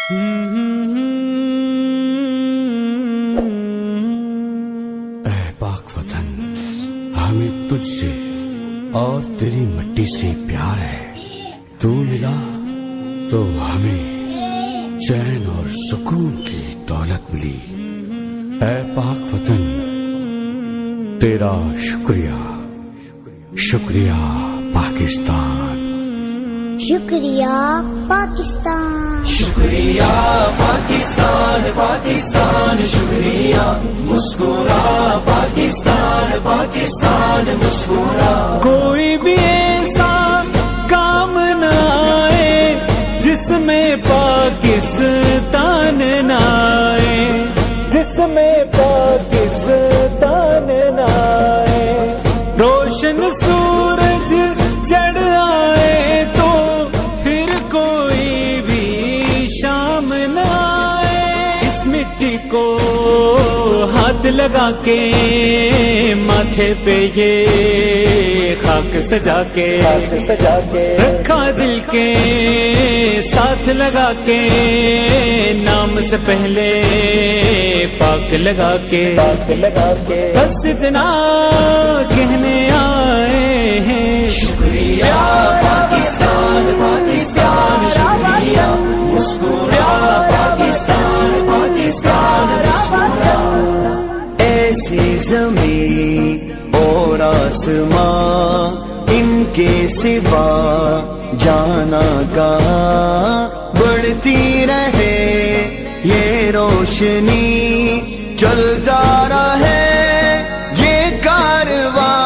اے پاک وطن، ہمیں تجھ سے اور تیری مٹی سے پیار ہے. تو ملا تو ہمیں چین اور سکون کی دولت ملی. اے پاک وطن، تیرا شکریہ. شکریہ پاکستان. شکریہ پاکستان. شکریہ پاکستان. پاکستان شکریہ. مسکرا پاکستان. پاکستان مسکرا. کوئی بھی ایسا کام نہ آئے جس میں پاکستان نہ آئے، جس میں پاکستان نہ آئے. روشن سورج چڑھ آئے تو پھر کوئی بھی شام نہ آئے. اس مٹی کو ہاتھ لگا کے ماتھے پہ یہ خاک سجا کے رکھا دل کے ساتھ لگا کے، نام سے پہلے پاک لگا کے بس اتنا کہنے آئے ہیں. شکریہ پاکستان. پاکستان شکریہ. مسکرا پاکستان. پاکستان مسکرا. ایسی زمین اور آسمان ان کے سوا جانا کہاں، بڑھتی رہے یہ روشنی، چلتا رہے یہ کارواں.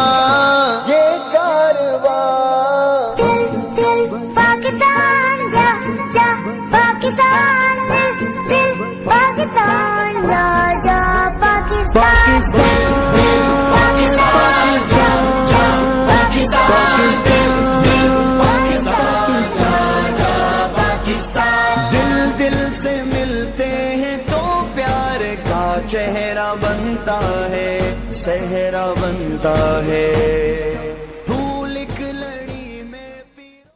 دل دل پاکستان جا جا، پاکستان دل دل پاکستان جا جا، پاکستان دل پاکستان جا جا، پاکستان دل دل پاکستان جا جا. دل دل سے ملتے ہیں تو پیار کا چہرہ بنتا ہے، صحرا بنتا ہے.